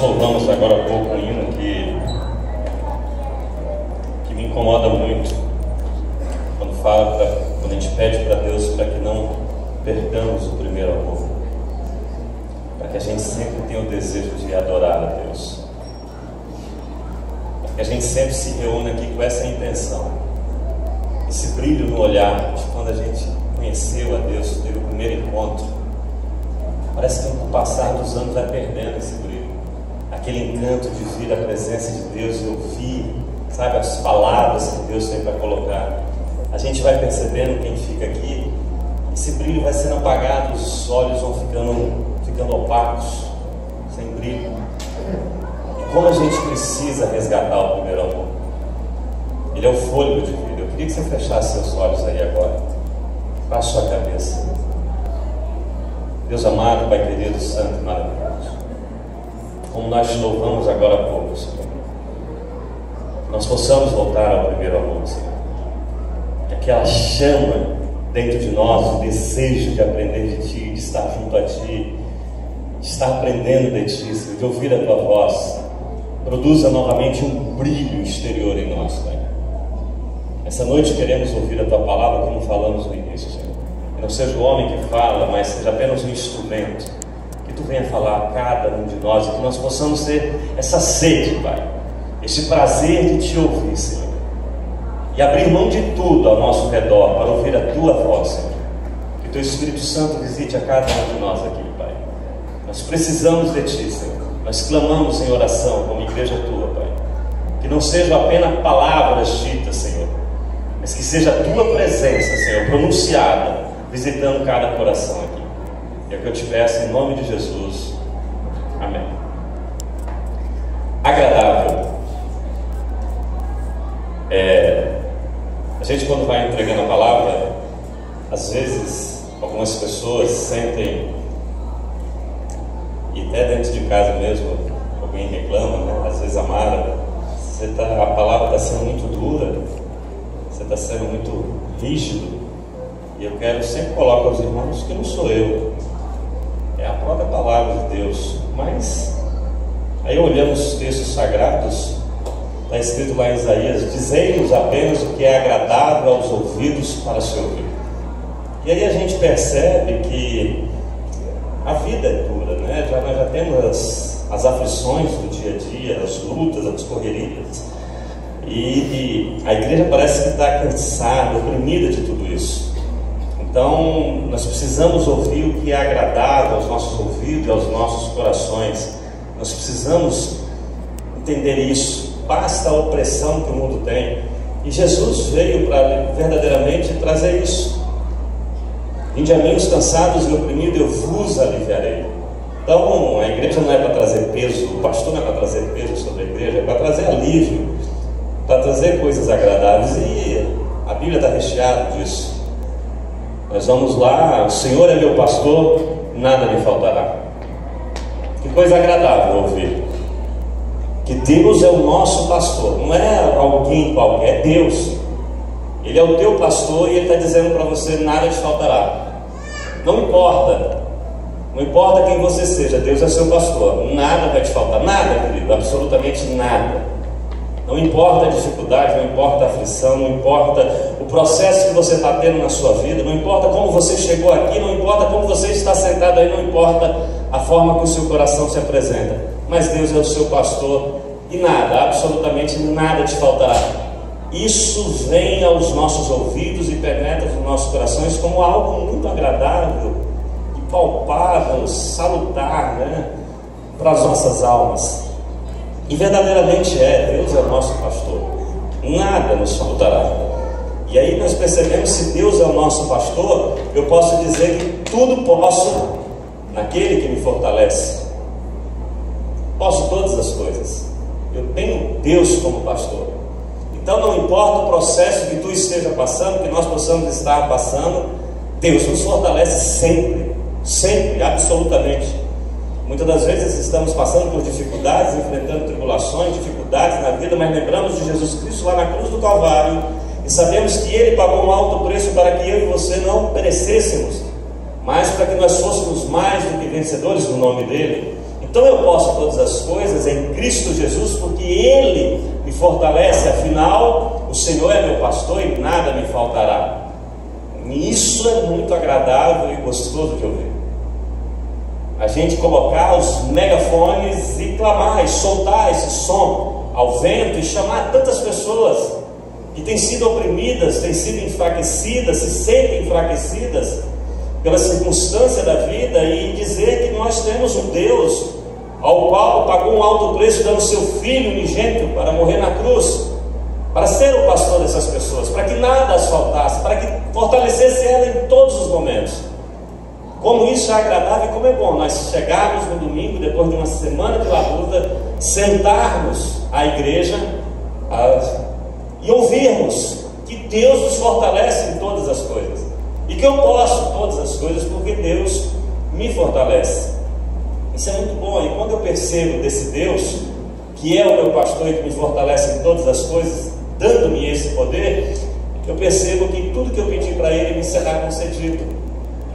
louvamos agora há pouco um hino que me incomoda muito, quando a gente pede para Deus para que não percamos o primeiro amor, para que a gente sempre tenha o desejo de adorar a Deus, para que a gente sempre se reúna aqui com essa intenção, esse brilho no olhar de quando a gente conheceu a Deus, teve o primeiro encontro. Parece que com o passar dos anos vai perdendo esse brilho, aquele encanto de vir à presença de Deus e ouvir, sabe, as palavras que Deus tem para colocar. A gente vai percebendo, quem fica aqui, esse brilho vai sendo apagado, os olhos vão ficando opacos, sem brilho. E como a gente precisa resgatar o primeiro amor. Ele é o fôlego de vida. Eu queria que você fechasse seus olhos aí agora. Baixe sua cabeça. Deus amado, Pai querido, santo e maravilhoso, como nós te louvamos agora há pouco, Senhor, nós possamos voltar ao primeiro amor, Senhor, que aquela chama dentro de nós, o desejo de aprender de Ti, de estar junto a Ti, de estar aprendendo de Ti, Senhor, de ouvir a Tua voz, produza novamente um brilho exterior em nós, Pai. Essa noite queremos ouvir a Tua palavra, como falamos no início, Senhor. Que não seja o homem que fala, mas seja apenas um instrumento. Que Tu venha falar a cada um de nós e que nós possamos ter essa sede, Pai, esse prazer de Te ouvir, Senhor, e abrir mão de tudo ao nosso redor para ouvir a Tua voz, Senhor. Que Teu Espírito Santo visite a cada um de nós aqui, Pai. Nós precisamos de Ti, Senhor. Nós clamamos em oração como igreja Tua, Pai. Que não sejam apenas palavras ditas, Senhor, mas que seja a Tua presença, Senhor, pronunciada, visitando cada coração aqui. É o que eu te peço em nome de Jesus. Amém. Agradável. A gente, quando vai entregando a palavra, às vezes algumas pessoas sentem, e até dentro de casa mesmo alguém reclama, né? Às vezes, Amara, a palavra está sendo muito dura, você está sendo muito rígido. E eu sempre coloco aos irmãos que não sou eu, é a própria palavra de Deus. Mas aí, olhando os textos sagrados, está escrito lá em Isaías: dizei-nos apenas o que é agradável aos ouvidos para se ouvir. E aí a gente percebe que a vida é dura, né? Nós já temos as aflições do dia a dia, as lutas, as correrias, e a igreja parece que está cansada, oprimida de tudo isso. Então nós precisamos ouvir o que é agradável aos nossos ouvidos e aos nossos corações. Nós precisamos entender isso. Basta a opressão que o mundo tem, e Jesus veio para verdadeiramente trazer isso. Vinde a mim os cansados e oprimidos, eu vos aliviarei. Então a igreja não é para trazer peso, o pastor não é para trazer peso sobre a igreja, é para trazer alívio, para trazer coisas agradáveis. E a Bíblia está recheada disso. Nós vamos lá: o Senhor é meu pastor, nada me faltará. Que coisa agradável ouvir que Deus é o nosso pastor. Não é alguém qualquer, é Deus. Ele é o teu pastor e Ele está dizendo para você: nada te faltará. Não importa quem você seja, Deus é seu pastor, nada vai te faltar, nada, querido, absolutamente nada. Não importa a dificuldade, não importa a aflição, não importa o processo que você está tendo na sua vida, não importa como você chegou aqui, não importa como você está sentado aí, não importa a forma que o seu coração se apresenta, mas Deus é o seu pastor e nada, absolutamente nada te faltará. Isso vem aos nossos ouvidos e penetra nos nossos corações como algo muito agradável, palpável, salutar, né, para as nossas almas. E verdadeiramente Deus é o nosso pastor, nada nos faltará. E aí nós percebemos: se Deus é o nosso pastor, eu posso dizer que tudo posso naquele que me fortalece. Posso todas as coisas, eu tenho Deus como pastor. Então não importa o processo que tu esteja passando, que nós possamos estar passando, Deus nos fortalece sempre, sempre, absolutamente. Muitas das vezes estamos passando por dificuldades, enfrentando tribulações, dificuldades na vida, mas lembramos de Jesus Cristo lá na cruz do Calvário e sabemos que Ele pagou um alto preço para que eu e você não perecêssemos, mas para que nós fôssemos mais do que vencedores no nome dEle. Então eu posso todas as coisas em Cristo Jesus, porque Ele me fortalece. Afinal, o Senhor é meu pastor e nada me faltará. E isso é muito agradável e gostoso de ouvir. A gente colocar os megafones e clamar e soltar esse som ao vento e chamar tantas pessoas que têm sido oprimidas, têm sido enfraquecidas, se sentem enfraquecidas pela circunstância da vida, e dizer que nós temos um Deus ao qual pagou um alto preço dando seu Filho unigênito para morrer na cruz, para ser o pastor dessas pessoas, para que nada as faltasse, para que fortalecesse ela em todos os momentos. Como isso é agradável e como é bom nós chegarmos no domingo, depois de uma semana de labuta, sentarmos à igreja e ouvirmos que Deus nos fortalece em todas as coisas, e que eu posso todas as coisas porque Deus me fortalece. Isso é muito bom. E quando eu percebo desse Deus, que é o meu pastor e que me fortalece em todas as coisas, dando-me esse poder, eu percebo que tudo que eu pedi para Ele me será concedido,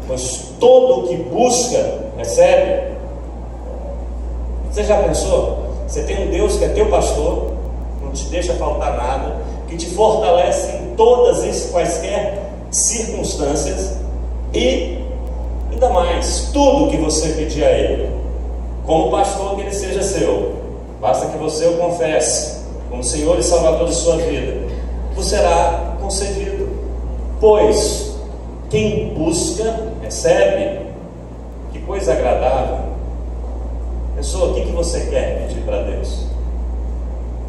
pois todo o que busca, recebe. Você já pensou? Você tem um Deus que é teu pastor, não te deixa faltar nada, que te fortalece em todas as quaisquer circunstâncias, e ainda mais, tudo que você pedir a Ele, como pastor, que Ele seja seu. Basta que você o confesse como Senhor e Salvador de sua vida, vos será concedido. Pois quem busca, recebe. Que coisa agradável. Pessoa, o que você quer pedir para Deus?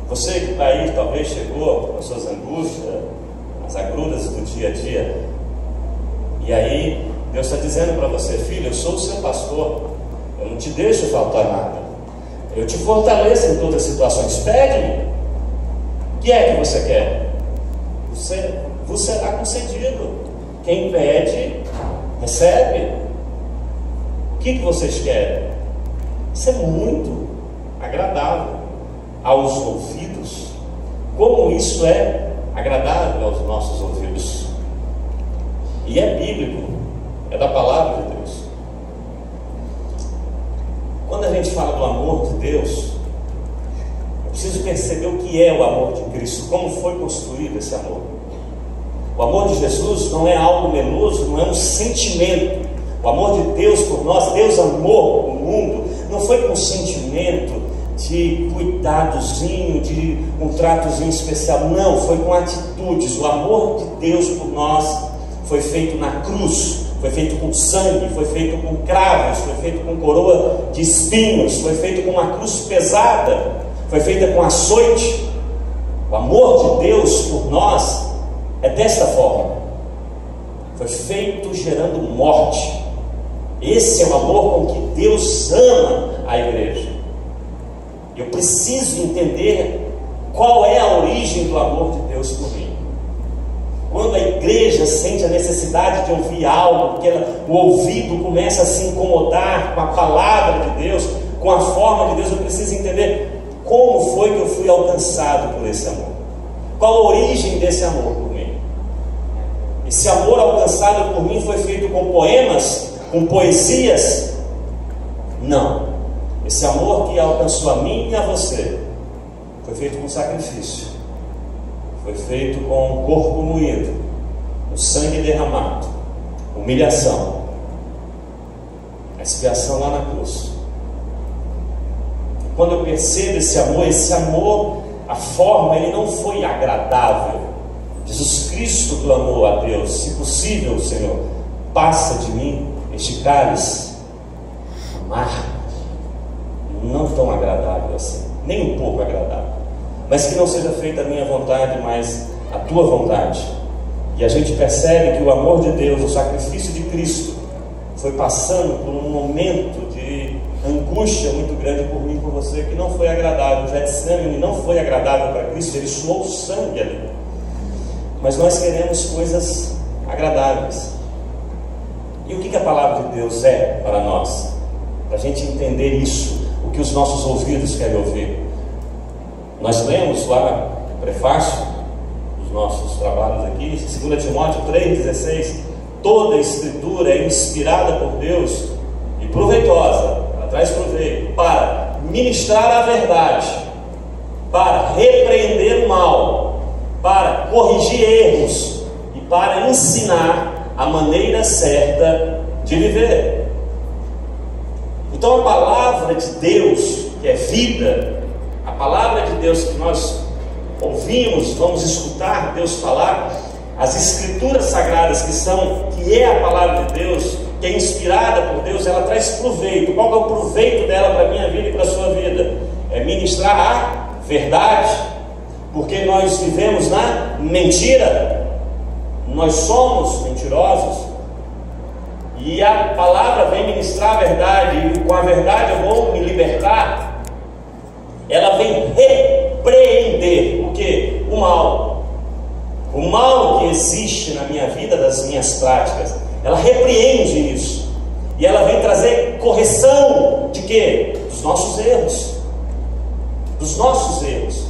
Você que está aí, talvez chegou com as suas angústias, as agruras do dia a dia, e aí Deus está dizendo para você: filho, eu sou o seu pastor, eu não te deixo faltar nada, eu te fortaleço em todas as situações. Pede-me. O que é que você quer? Você será concedido. Quem pede, recebe. O que vocês querem? Isso é muito agradável aos ouvidos. Como isso é agradável aos nossos ouvidos. E é bíblico, é da palavra de Deus. Quando a gente fala do amor de Deus, eu preciso perceber o que é o amor de Cristo, como foi construído esse amor. O amor de Jesus não é algo meloso, não é um sentimento. O amor de Deus por nós, Deus amou o mundo, não foi com um sentimento de cuidadozinho, de um tratozinho especial, não, foi com atitudes. O amor de Deus por nós foi feito na cruz, foi feito com sangue, foi feito com cravos, foi feito com coroa de espinhos, foi feito com uma cruz pesada, foi feita com açoite. O amor de Deus por nós é desta forma, foi feito gerando morte. Esse é o amor com que Deus ama a igreja. Eu preciso entender qual é a origem do amor de Deus por mim. Quando a igreja sente a necessidade de ouvir algo, porque o ouvido começa a se incomodar com a palavra de Deus, com a forma de Deus, eu preciso entender como foi que eu fui alcançado por esse amor. Qual a origem desse amor por mim? Esse amor alcançado por mim foi feito com poemas, com poesias? Não. Esse amor que alcançou a mim e a você foi feito com sacrifício, foi feito com o corpo moído, o sangue derramado, humilhação, a expiação lá na cruz. Quando eu percebo esse amor, a forma, ele não foi agradável. Jesus Cristo clamou a Deus: se possível, Senhor, passa de mim este cálice amargo, não tão agradável assim, nem um pouco agradável, mas que não seja feita a minha vontade, mas a tua vontade. E a gente percebe que o amor de Deus, o sacrifício de Cristo, foi passando por um momento de angústia muito grande por mim e por você, que não foi agradável. O Getsemane não foi agradável para Cristo, ele suou sangue ali. Mas nós queremos coisas agradáveis. E o que a palavra de Deus é para nós? Para a gente entender isso, o que os nossos ouvidos querem ouvir. Nós lemos lá no prefácio dos nossos trabalhos aqui, 2 Timóteo 3,16: toda a escritura é inspirada por Deus e proveitosa para ela traz proveito para ministrar a verdade, para repreender o mal, para corrigir erros e para ensinar a maneira certa de viver. Então a palavra de Deus, que é vida, a palavra de Deus que nós ouvimos, vamos escutar Deus falar, as escrituras sagradas que é a palavra de Deus, que é inspirada por Deus, ela traz proveito. Qual é o proveito dela para a minha vida e para a sua vida? É ministrar a verdade, porque nós vivemos na mentira, nós somos mentirosos, e a palavra vem ministrar a verdade, e com a verdade eu vou me libertar. Ela vem repreender o que? O mal. O mal que existe na minha vida, das minhas práticas, ela repreende isso. E ela vem trazer correção de quê? Dos nossos erros. Dos nossos erros.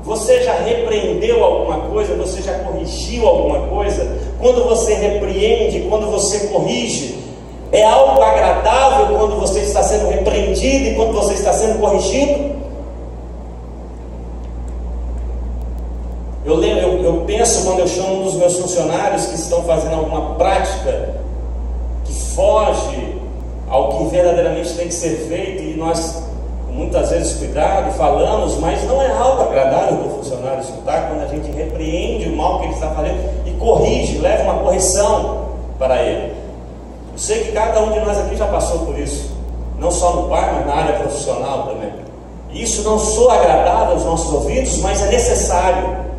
Você já repreendeu alguma coisa? Você já corrigiu alguma coisa? Quando você repreende, quando você corrige, é algo agradável quando você está sendo repreendido e quando você está sendo corrigido? Eu penso quando eu chamo um dos meus funcionários que estão fazendo alguma prática que foge ao que verdadeiramente tem que ser feito, e nós, com muitas vezes cuidado, falamos, mas não é algo agradável para o funcionário escutar quando a gente repreende o mal que ele está fazendo e corrige, leva uma correção para ele. Eu sei que cada um de nós aqui já passou por isso, não só no pai, mas na área profissional também. Isso não soa agradável aos nossos ouvidos, mas é necessário.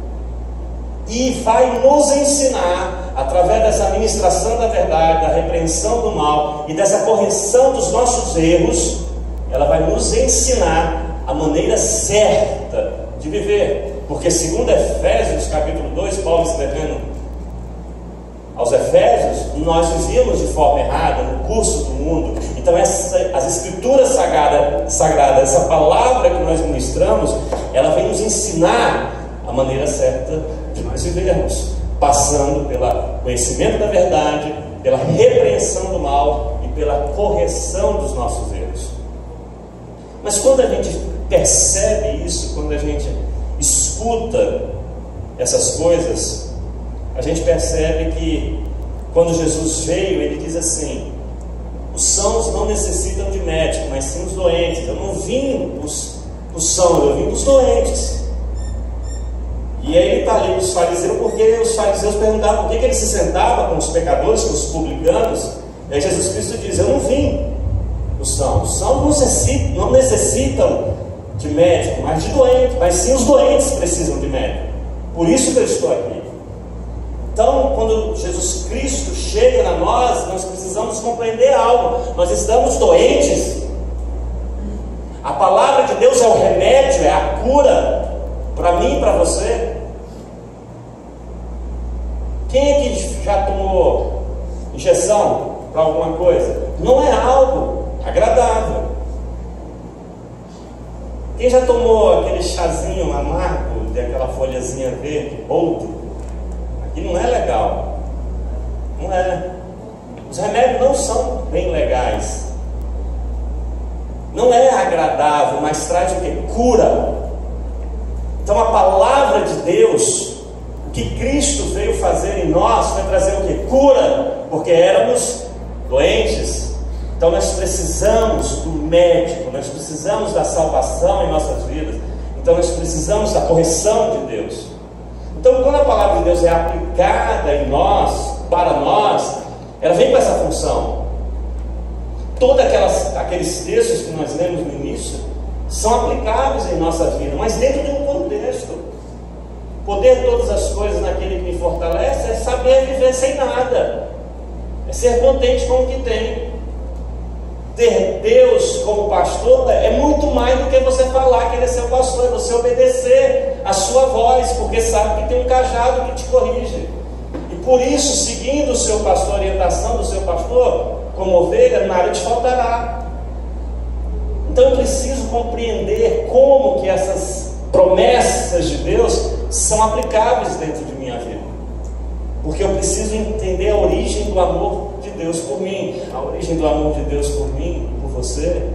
E vai nos ensinar, através dessa ministração da verdade, da repreensão do mal e dessa correção dos nossos erros, ela vai nos ensinar a maneira certa de viver. Porque segundo Efésios capítulo 2, Paulo escrevendo aos Efésios, nós vivíamos de forma errada no curso do mundo. Então as escrituras sagradas, essa palavra que nós ministramos, ela vem nos ensinar a maneira certa de nós vivermos, passando pelo conhecimento da verdade, pela repreensão do mal e pela correção dos nossos erros. Mas quando a gente percebe isso, quando a gente escuta essas coisas, a gente percebe que quando Jesus veio, ele diz assim: os sãos não necessitam de médico, mas sim os doentes. Eu não vim os sãos, eu vim dos doentes. E aí ele está ali os fariseus, porque os fariseus perguntavam por que ele se sentava com os pecadores, com os publicanos. E aí Jesus Cristo diz: eu não vim os sãos não necessitam de médico, mas de doente, mas sim os doentes precisam de médico. Por isso que eu estou aqui. Então, quando Jesus Cristo chega na nós precisamos compreender algo. Nós estamos doentes. A palavra de Deus é o remédio, é a cura para mim e para você. Quem é que já tomou injeção para alguma coisa? Não é algo agradável. Quem já tomou aquele chazinho amargo, daquela folhazinha verde, boldo? Aqui não é legal. Não é. Os remédios não são bem legais. Não é agradável, mas traz o que? Cura. Então a palavra de Deus, o que Cristo veio fazer em nós, foi trazer o que? Cura, porque éramos doentes. Então nós precisamos do médico, nós precisamos da salvação em nossas vidas. Então nós precisamos da correção de Deus. Então quando a palavra de Deus é aplicada em nós, para nós, ela vem com essa função. Todos aqueles textos que nós lemos no início são aplicáveis em nossa vida, mas dentro de um contexto. Poder todas as coisas naquele que me fortalece é saber viver sem nada, é ser contente com o que tem. Ter Deus como pastor é muito mais do que você falar que ele é seu pastor, é você obedecer a sua voz, porque sabe que tem um cajado que te corrige. E por isso, seguindo o seu pastor, a orientação do seu pastor, como ovelha, nada te faltará. Então eu preciso compreender como que essas promessas de Deus são aplicáveis dentro de minha vida, porque eu preciso entender a origem do amor de Deus por mim, a origem do amor de Deus por mim, por você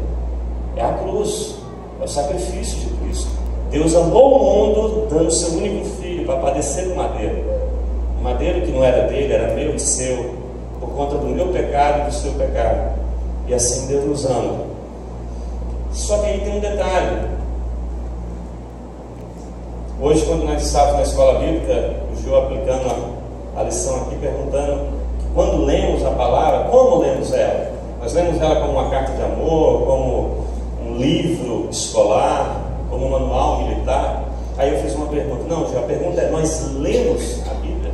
é a cruz, é o sacrifício de Cristo. Deus amou o mundo dando seu único filho para padecer no madeiro. O madeiro que não era dele, era meu e seu, por conta do meu pecado e do seu pecado. E assim Deus nos ama. Só que aí tem um detalhe. Hoje, quando nós estávamos na escola bíblica, o Gil aplicando a lição aqui, perguntando, quando lemos a palavra, como lemos ela? Nós lemos ela como uma carta de amor, como um livro escolar, como um manual militar. Aí eu fiz uma pergunta. Não, Gil, a pergunta é, nós lemos a Bíblia?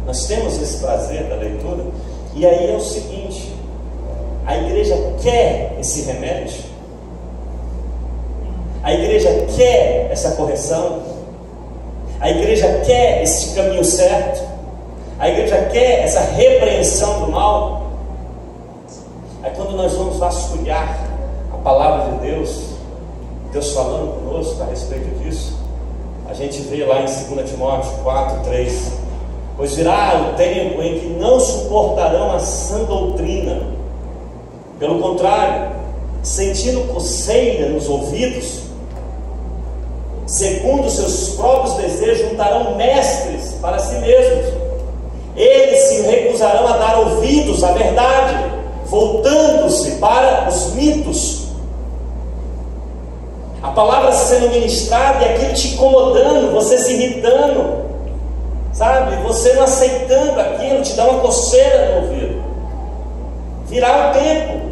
Nós temos esse prazer da leitura? E aí é o seguinte, a igreja quer esse remédio? A igreja quer essa correção? A igreja quer esse caminho certo? A igreja quer essa repreensão do mal? Aí quando nós vamos vasculhar a palavra de Deus, Deus falando conosco a respeito disso, a gente vê lá em 2 Timóteo 4:3, pois virá o tempo em que não suportarão a sã doutrina, pelo contrário, sentindo coceira nos ouvidos, segundo seus próprios desejos, juntarão mestres para si mesmos. Eles se recusarão a dar ouvidos à verdade, voltando-se para os mitos. A palavra sendo ministrada e aquilo te incomodando, você se irritando, sabe? Você não aceitando aquilo, te dá uma coceira no ouvido. Virá o tempo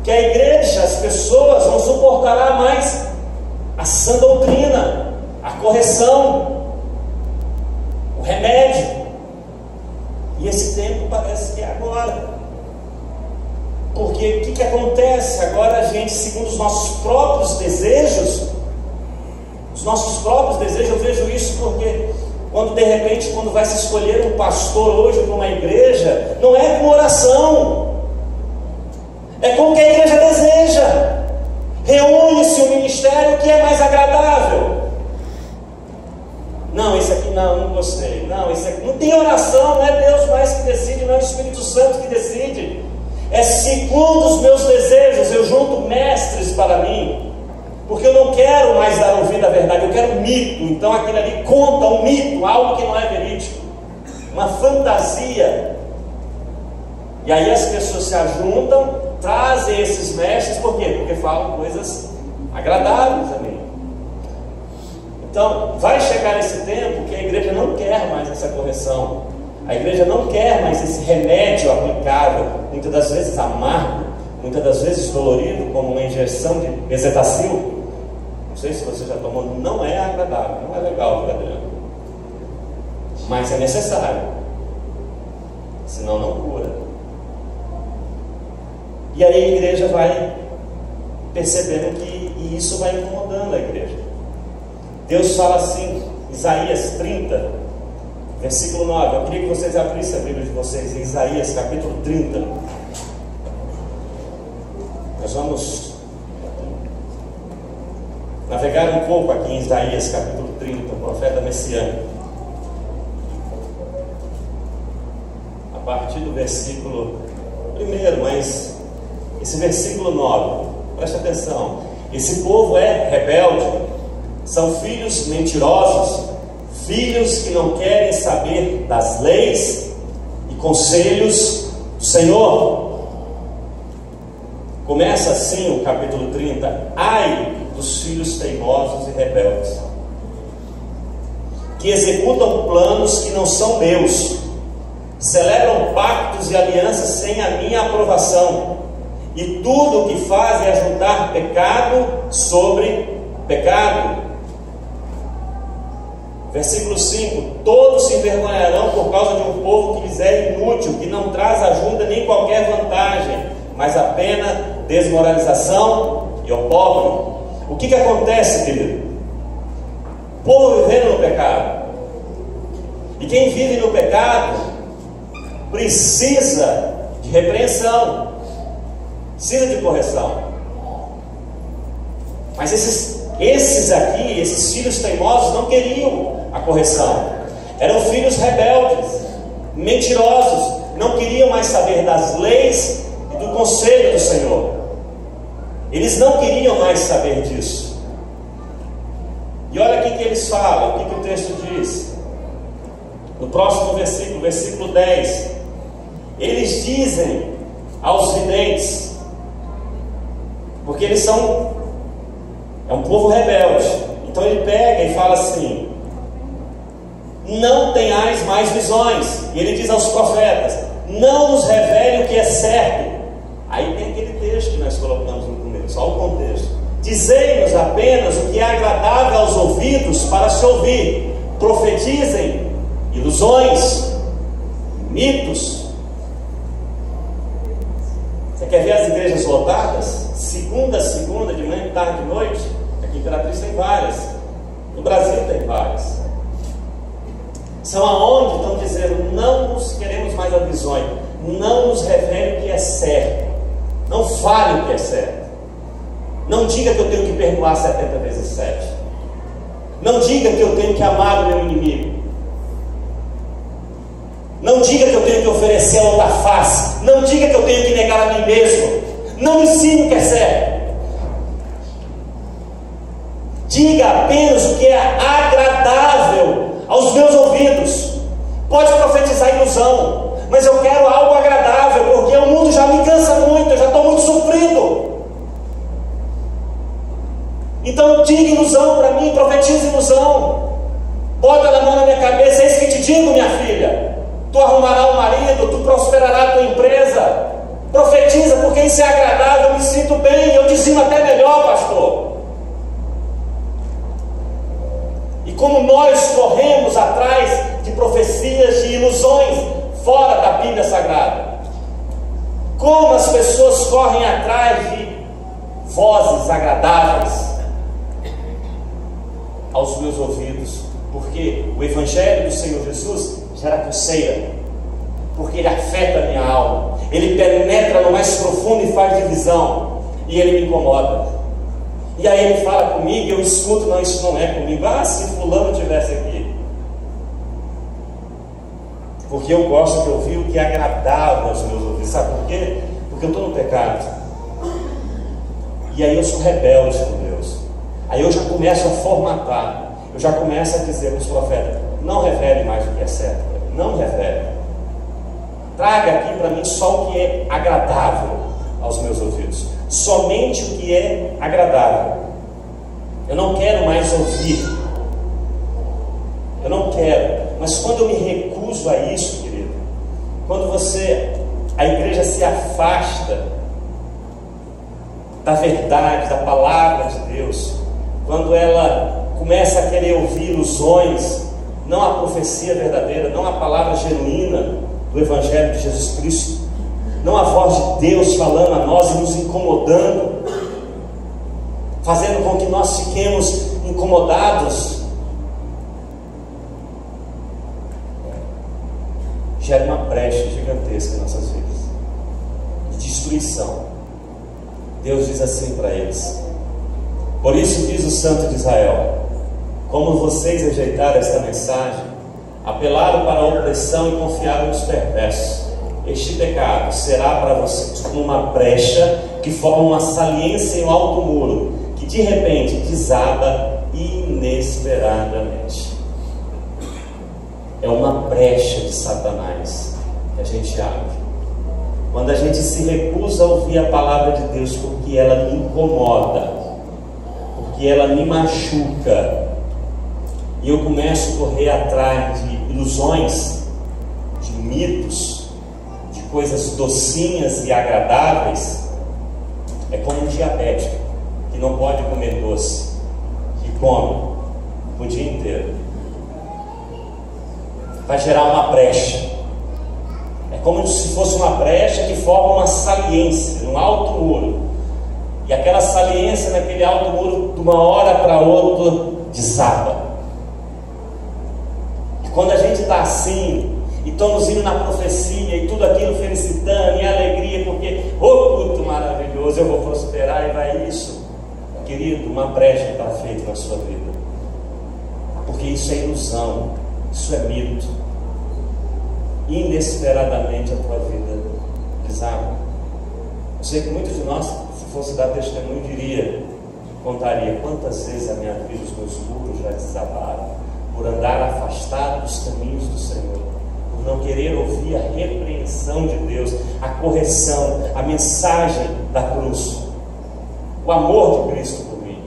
que a igreja, as pessoas não suportará mais a sã doutrina, a correção, o remédio. E esse tempo parece que é agora. Porque o que acontece? Agora a gente, segundo os nossos próprios desejos, eu vejo isso porque quando de repente, quando vai se escolher um pastor hoje para uma igreja, não é com oração, é com o que a igreja deseja. Reúne-se o ministério que é mais agradável. Não, esse aqui não gostei. Não, esse aqui não tem oração, não é Deus mais que decide, não é o Espírito Santo que decide. É segundo os meus desejos, eu junto mestres para mim, porque eu não quero mais dar ouvido à verdade, eu quero mito. Então aquilo ali conta um mito, algo que não é verídico, uma fantasia. E aí as pessoas se ajuntam, trazem esses mestres, por quê? Porque falam coisas agradáveis a mim. Então, vai chegar esse tempo que a igreja não quer mais essa correção, a igreja não quer mais esse remédio aplicável, muitas das vezes amargo, muitas das vezes dolorido, como uma injeção de bezetacil. Não sei se você já tomou, não é agradável, não é legal, viu, Adriano? Mas é necessário, senão não cura. E aí a igreja vai percebendo que isso vai incomodando a igreja. Deus fala assim, Isaías 30, versículo 9. Eu queria que vocês abrissem a Bíblia de vocês em Isaías capítulo 30. Nós vamos navegar um pouco aqui em Isaías capítulo 30, o profeta messiânico. A partir do versículo 1, mas esse versículo 9, presta atenção. Esse povo é rebelde, são filhos mentirosos, filhos que não querem saber das leis e conselhos do Senhor. Começa assim o capítulo 30. Ai dos filhos teimosos e rebeldes, que executam planos que não são meus, celebram pactos e alianças sem a minha aprovação, e tudo o que fazem é juntar pecado sobre pecado. Versículo 5: todos se envergonharão por causa de um povo que lhes é inútil, que não traz ajuda nem qualquer vantagem, mas apenas desmoralização e opróbrio. O que acontece, querido? O povo vivendo no pecado, e quem vive no pecado precisa de repreensão, precisa de correção. Mas esses aqui, esses filhos teimosos, não queriam a correção. Eram filhos rebeldes, mentirosos, não queriam mais saber das leis e do conselho do Senhor. Eles não queriam mais saber disso. E olha aqui que eles falam, o que o texto diz. No próximo versículo, versículo 10. Eles dizem aos videntes, porque eles são, é um povo rebelde. Então ele pega e fala assim: não tenhais mais visões. E ele diz aos profetas: não nos revele o que é certo. Aí tem aquele texto que nós colocamos no começo, olha o contexto. Dizei-nos apenas o que é agradável aos ouvidos para se ouvir. Profetizem ilusões, mitos. Você quer ver as igrejas lotadas? Segunda a segunda, de manhã, tarde e noite? Aqui em Imperatriz tem várias. No Brasil tem várias. São aonde estão dizendo: não nos queremos mais a visões, não nos revele o que é certo, não fale o que é certo, não diga que eu tenho que perdoar 70 vezes 7, não diga que eu tenho que amar o meu inimigo, não diga que eu tenho que oferecer a outra face, não diga que eu tenho que negar a mim mesmo, não me ensine o que é certo. Diga apenas o que é agradável aos meus ouvidos. Pode profetizar ilusão, mas eu quero algo agradável, porque o mundo já me cansa muito, eu já estou muito sofrido. Então diga ilusão para mim, profetiza ilusão. Bota a mão na minha cabeça: é isso que te digo, minha filha. Tu arrumarás um marido, tu prosperará a tua empresa. Profetiza, porque isso é agradável, eu me sinto bem, eu dizimo até melhor, pastor. E como nós corremos atrás de profecias, de ilusões fora da Bíblia Sagrada, como as pessoas correm atrás de vozes agradáveis aos meus ouvidos, porque o Evangelho do Senhor Jesus gera coceira, porque ele afeta a minha alma, ele penetra no mais profundo e faz divisão, e ele me incomoda. E aí ele fala comigo, eu escuto: não, isso não é comigo. Ah, se fulano estivesse aqui. Porque eu gosto de ouvir o que é agradável aos meus ouvidos. Sabe por quê? Porque eu estou no pecado. E aí eu sou rebelde com Deus. Aí eu já começo a formatar. Eu já começo a dizer para os profetas: não revele mais o que é certo. Não revele. Traga aqui para mim só o que é agradável aos meus ouvidos. Somente o que é agradável. Eu não quero mais ouvir. Eu não quero. Mas quando eu me recuso a isso, querido, quando a igreja se afasta da verdade, da palavra de Deus, quando ela começa a querer ouvir ilusões, não a profecia verdadeira, não a palavra genuína do Evangelho de Jesus Cristo, não a voz de Deus falando a nós e nos incomodando, fazendo com que nós fiquemos incomodados, gera uma brecha gigantesca em nossas vidas, de destruição. Deus diz assim para eles: por isso diz o Santo de Israel: como vocês rejeitaram esta mensagem, apelaram para a opressão e confiaram nos perversos, este pecado será para vocês como uma brecha que forma uma saliência em um alto muro, que de repente desaba inesperadamente. É uma brecha de Satanás que a gente abre quando a gente se recusa a ouvir a palavra de Deus, porque ela me incomoda, porque ela me machuca, e eu começo a correr atrás de ilusões, de mitos, de coisas docinhas e agradáveis. É como um diabético que não pode comer doce, que come o dia inteiro. Vai gerar uma brecha. É como se fosse uma brecha que forma uma saliência, um alto muro. E aquela saliência naquele alto muro, de uma hora para outra, desaba. E quando a gente está assim, e estamos indo na profecia, e tudo aquilo felicitando, e alegria, porque, culto maravilhoso, eu vou prosperar, e vai isso. Querido, uma brecha está feita na sua vida. Porque isso é ilusão, isso é mito. inesperadamente a tua vida desaba. Eu sei que muitos de nós, se fosse dar testemunho, contaria quantas vezes a minha vida, os meus muros já desabaram, por andar afastado dos caminhos do Senhor, por não querer ouvir a repreensão de Deus, a correção, a mensagem da cruz, o amor de Cristo por mim.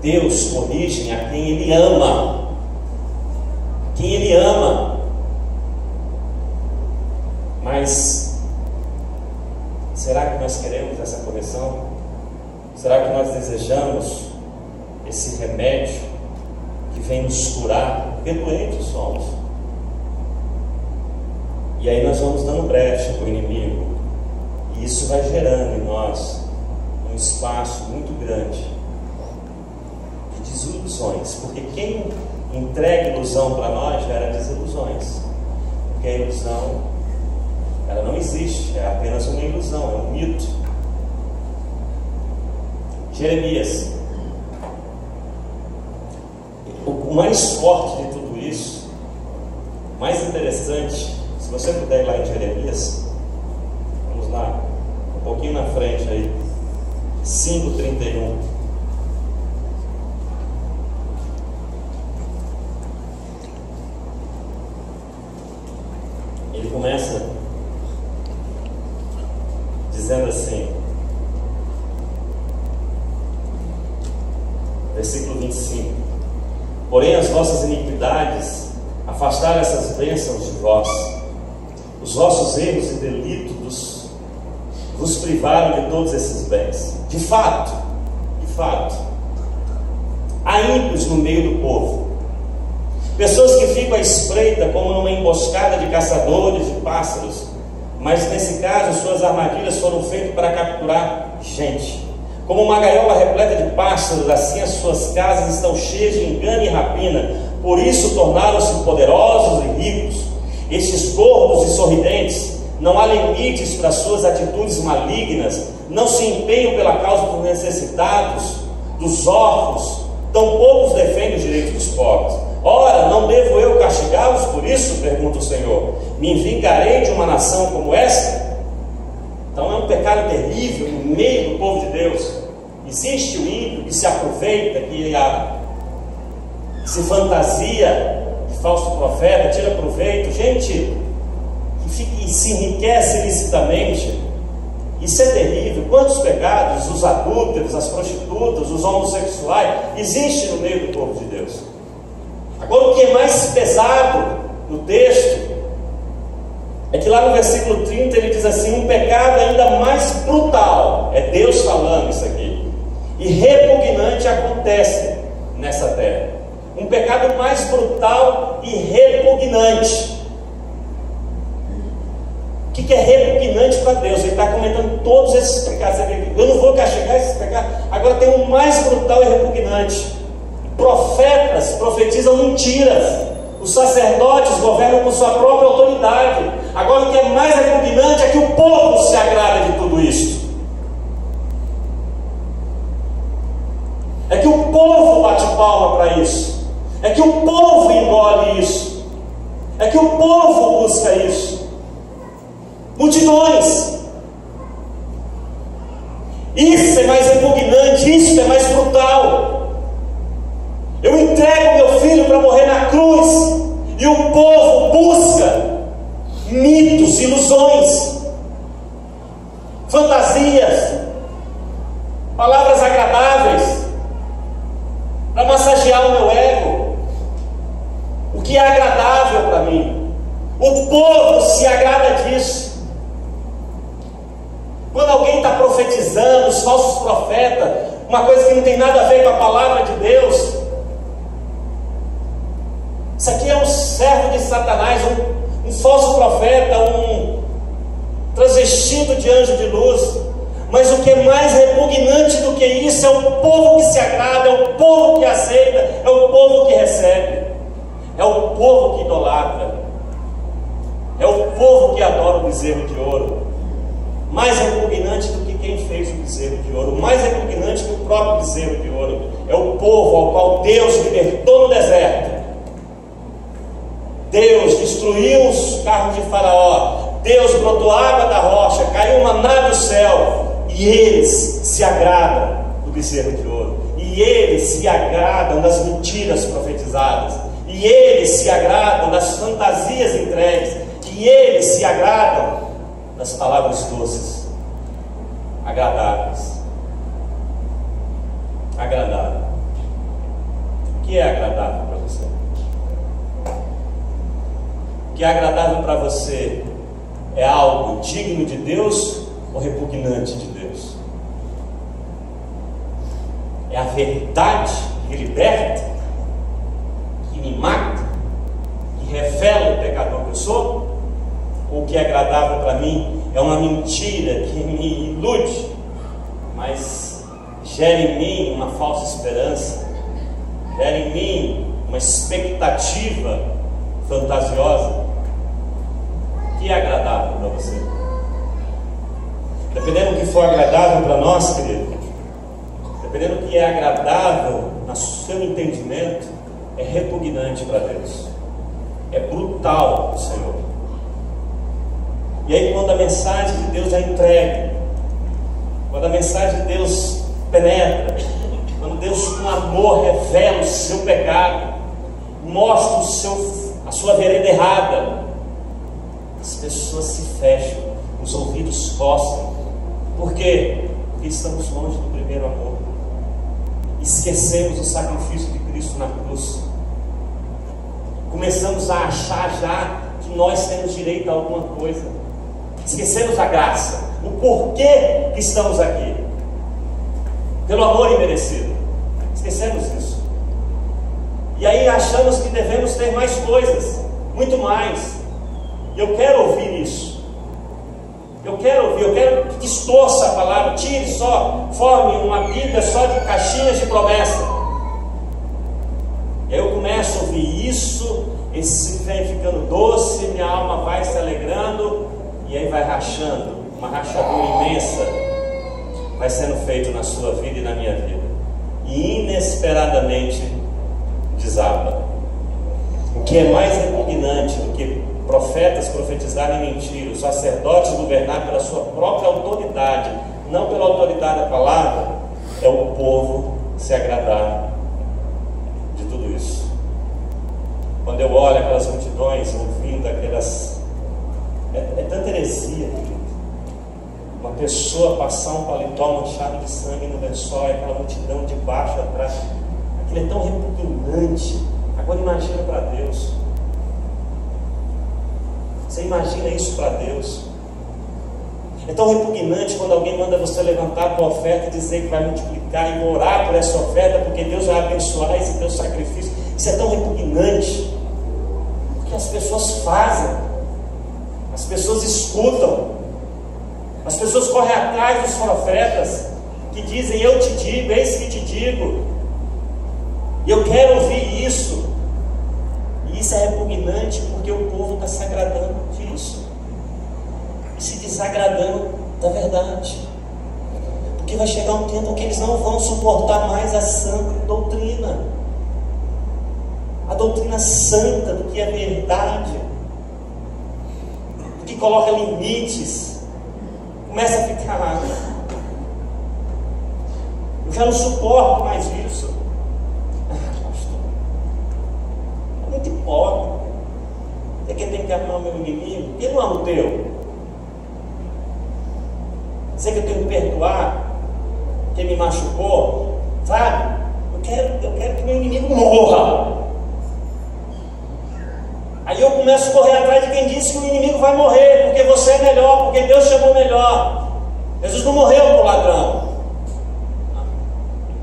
Deus corrige a quem Ele ama, quem Ele ama. Mas será que nós queremos essa correção? Será que nós desejamos esse remédio que vem nos curar? Porque doentes somos. E aí nós vamos dando brecha para o inimigo, e isso vai gerando em nós um espaço muito grande de desilusões, porque quem entrega ilusão para nós gera desilusões, porque a ilusão, ela não existe, é apenas uma ilusão, é um mito. Jeremias, o mais forte de tudo isso, o mais interessante, se você puder ir lá em Jeremias, vamos lá, um pouquinho na frente aí, 5:31. Ele começa dizendo assim, versículo 25: porém as vossas iniquidades afastaram essas bênçãos de vós, os vossos erros e delitos vos privaram de todos esses bens. De fato, há ímpios no meio do povo, pessoas que ficam à espreita como numa emboscada de caçadores de pássaros, mas nesse caso suas armadilhas foram feitas para capturar gente. Como uma gaiola repleta de pássaros, assim as suas casas estão cheias de engano e rapina, por isso tornaram-se poderosos e ricos. Estes gordos e sorridentes, não há limites para suas atitudes malignas, não se empenham pela causa dos necessitados, dos órfãos, tampouco defendem os direitos dos pobres. Ora, não devo eu castigá-los por isso? Pergunta o Senhor. Me vingarei de uma nação como esta? Então é um pecado terrível no meio do povo de Deus. Existe o ímpio que se aproveita, que se fantasia de falso profeta, tira proveito, gente que se enriquece ilicitamente. Isso é terrível. Quantos pecados, os adúlteros, as prostitutas, os homossexuais, existe no meio do povo de Deus. Agora, o que é mais pesado no texto é que lá no versículo 30 ele diz assim: um pecado ainda mais brutal, é Deus falando isso aqui, e repugnante acontece nessa terra. Um pecado mais brutal e repugnante. O que é repugnante para Deus? Ele está comentando todos esses pecados. Eu não vou castigar esses pecados. Agora tem um mais brutal e repugnante. Profetas profetizam mentiras. Os sacerdotes governam com sua própria autoridade. Agora o que é mais repugnante é que o povo se agrada de tudo isso. É que o povo bate palma para isso. É que o povo engole isso. É que o povo busca isso. Multidões. Isso é mais repugnante, isso é mais brutal. Eu entrego meu filho para morrer na cruz, e o povo busca mitos, ilusões, fantasias, palavras agradáveis para massagear o meu ego. O que é agradável para mim? O povo se agrada disso. Quando alguém está profetizando, os falsos profetas, uma coisa que não tem nada a ver com a palavra de Deus, isso aqui é um servo de Satanás, um falso profeta, um transvestido de anjo de luz. Mas o que é mais repugnante do que isso é o povo que se agrada, é o povo que aceita, é o povo que recebe, é o povo que idolatra, é o povo que adora o bezerro de ouro. Mais repugnante do que quem fez o bezerro de ouro, mais repugnante que o próprio bezerro de ouro, é o povo ao qual Deus libertou no deserto. Deus destruiu os carros de Faraó, Deus brotou água da rocha, caiu maná do céu, e eles se agradam do bezerro de ouro, e eles se agradam das mentiras profetizadas, e eles se agradam das fantasias entregues, e eles se agradam das palavras doces, agradáveis. Agradável. O que é agradável para você? O que é agradável para você é algo digno de Deus ou repugnante de Deus? É a verdade que liberta, que me mata, que revela o pecador que eu sou? Ou o que é agradável para mim é uma mentira que me ilude, mas gera em mim uma falsa esperança, gera em mim uma expectativa fantasiosa? O que é agradável para você? Dependendo do que for agradável para nós, querido, dependendo do que é agradável no seu entendimento, é repugnante para Deus, é brutal para o Senhor. E aí, quando a mensagem de Deus é entregue, quando a mensagem de Deus penetra, quando Deus com amor revela o seu pecado, mostra a sua vereda errada, as pessoas se fecham, os ouvidos coçam. Por quê? Porque estamos longe do primeiro amor, esquecemos o sacrifício de Cristo na cruz, começamos a achar já que nós temos direito a alguma coisa, esquecemos a graça, o porquê que estamos aqui, pelo amor imerecido, esquecemos isso, e aí achamos que devemos ter mais coisas, muito mais. E eu quero ouvir isso, eu quero que distorça a palavra, tire só, forme uma Bíblia só de caixinhas de promessa. E aí eu começo a ouvir isso, esse vem ficando doce, minha alma vai se alegrando, e aí vai rachando, uma rachadura imensa vai sendo feito na sua vida e na minha vida, e inesperadamente desaba. O que é mais repugnante do que profetas profetizarem mentira, os sacerdotes governarem pela sua própria autoridade, não pela autoridade da palavra, é o povo se agradar de tudo isso. Quando eu olho aquelas multidões ouvindo aquelas... É tanta heresia, querido. Uma pessoa passar um paletó manchado de sangue no lençol, e aquela multidão de baixo atrás, aquilo é tão repugnante. Agora imagina para Deus. Você imagina isso para Deus? É tão repugnante quando alguém manda você levantar a tua oferta e dizer que vai multiplicar, e orar por essa oferta, porque Deus vai abençoar esse teu sacrifício. Isso é tão repugnante, porque as pessoas fazem, as pessoas escutam, as pessoas correm atrás dos profetas que dizem: eu te digo, eis que te digo, e eu quero ouvir isso. E isso é repugnante porque o povo está se agradando disso e se desagradando da verdade, porque vai chegar um tempo que eles não vão suportar mais a santa doutrina, a doutrina santa do que é verdade, do que coloca limites. Começa a ficar: eu já não suporto mais isso. Muito pobre, você que tem que amar o meu inimigo, ele não ama o teu. Você que eu tenho que perdoar quem me machucou, sabe? Eu quero que meu inimigo morra. Aí eu começo a correr atrás de quem disse que o inimigo vai morrer, porque você é melhor, porque Deus chamou melhor. Jesus não morreu por ladrão,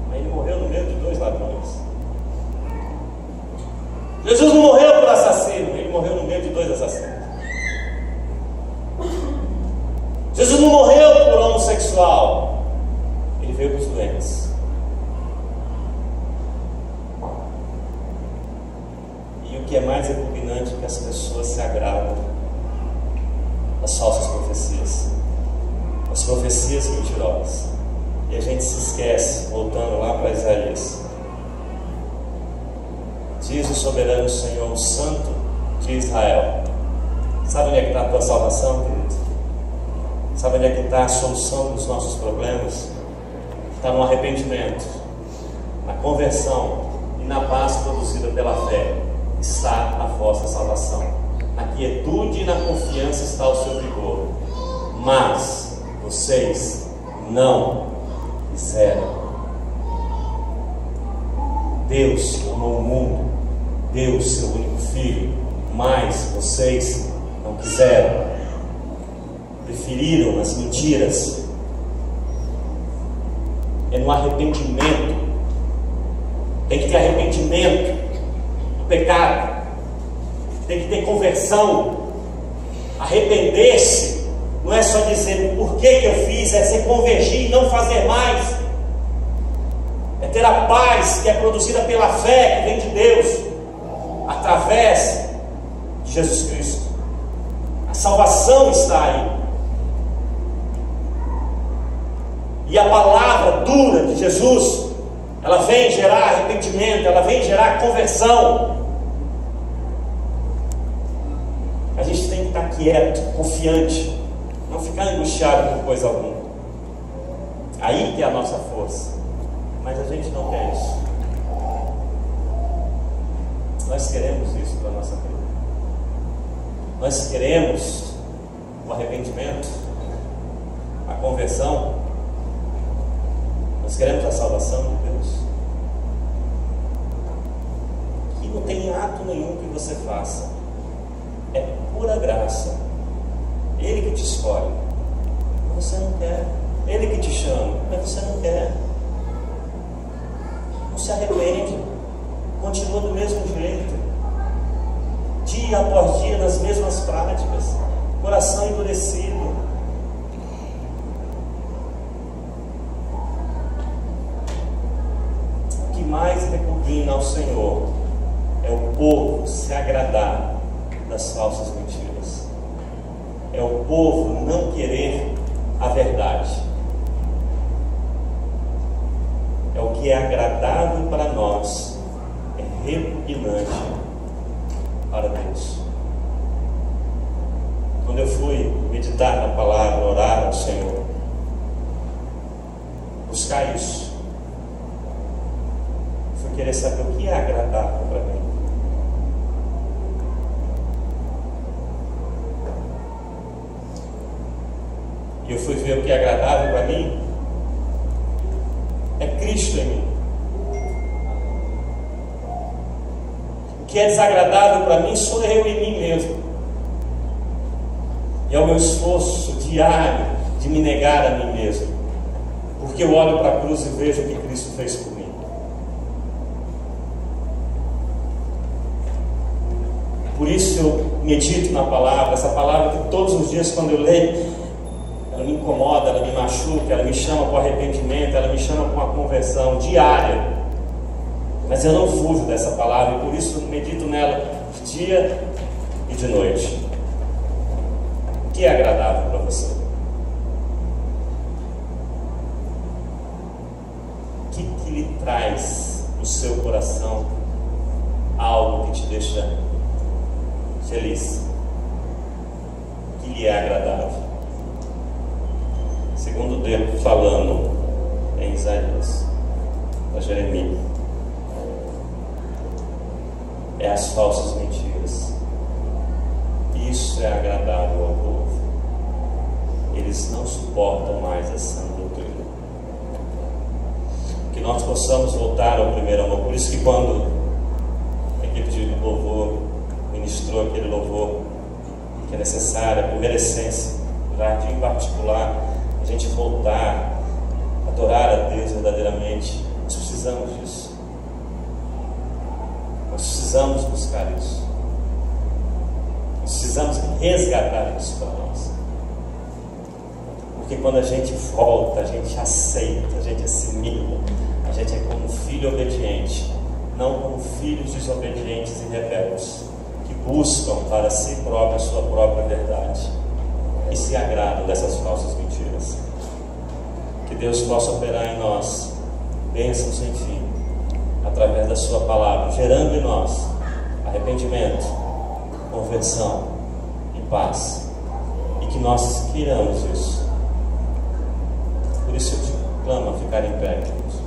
mas ele morreu no meio de dois ladrões. Jesus não morreu por assassino, ele morreu no meio de dois assassinos. Jesus não morreu por homossexual, ele veio para os doentes. E o que é mais repugnante é que as pessoas se agradam das falsas profecias, as profecias mentirosas. E a gente se esquece, voltando lá para Isaías. Diz o soberano Senhor, o Santo de Israel. Sabe onde é que está a tua salvação, querido? Sabe onde é que está a solução dos nossos problemas? Está no arrependimento, na conversão e na paz produzida pela fé. Está a vossa salvação. Na quietude e na confiança está o seu vigor. Mas vocês não quiseram. Deus amou o mundo, deu o seu único filho, mas vocês não quiseram. Preferiram as mentiras. É no arrependimento. Tem que ter arrependimento do pecado. Tem que ter conversão. Arrepender-se não é só dizer por que eu fiz, é se convergir e não fazer mais. É ter a paz que é produzida pela fé que vem de Deus, através de Jesus Cristo. A salvação está aí. E a palavra dura de Jesus, ela vem gerar arrependimento, ela vem gerar conversão. A gente tem que estar quieto, confiante, não ficar angustiado por coisa alguma. Aí que é a nossa força. Mas a gente não quer isso. Nós queremos isso para a nossa vida. Nós queremos o arrependimento, a conversão. Nós queremos a salvação de Deus. Que não tem ato nenhum que você faça. É pura graça. Ele que te escolhe, mas você não quer. Ele que te chama, mas você não quer. Não se arrepende. Continua do mesmo jeito. Dia após dia nas mesmas práticas. Coração endurecido. O que mais repugna ao Senhor é o povo se agradar das falsas mentiras. É o povo não querer a verdade. É o que é agradável para nós, é repugnante para Deus. Quando eu fui meditar na palavra, orar ao Senhor, buscar isso, fui querer saber o que é agradável para mim. E eu fui ver o que é agradável para mim. É Cristo em mim. O que é desagradável para mim sou eu em mim mesmo. E é o meu esforço diário de me negar a mim mesmo, porque eu olho para a cruz e vejo o que Cristo fez por mim. Por isso eu medito na palavra, essa palavra que todos os dias quando eu leio, ela me incomoda, ela me machuca, ela me chama para o arrependimento, ela me chama para uma conversão diária. Mas eu não fujo dessa palavra e por isso eu medito nela de dia e de noite. O que é agradável para você? O que lhe traz no seu coração algo que te deixa feliz? O que lhe é agradável? Segundo Deus falando em Isaías, para Jeremias, é as falsas mentiras. Isso é agradável ao povo. Eles não suportam mais essa doutrina. Que nós possamos voltar ao primeiro amor. Por isso que quando a equipe de louvor ministrou aquele louvor que é necessário, a primeira essência, o jardim particular, a gente voltar a adorar a Deus verdadeiramente, nós precisamos disso. Nós precisamos buscar isso. Nós precisamos resgatar isso para nós. Porque quando a gente volta, a gente aceita, a gente assimila, a gente é como filho obediente, não como filhos desobedientes e rebeldes, que buscam para si próprio a sua própria verdade e se agradam dessas falsas mentiras. Que Deus possa operar em nós bênçãos sem fim, através da sua palavra, gerando em nós arrependimento, conversão e paz. E que nós queiramos isso. Por isso eu te clamo a ficar em pé, queridos.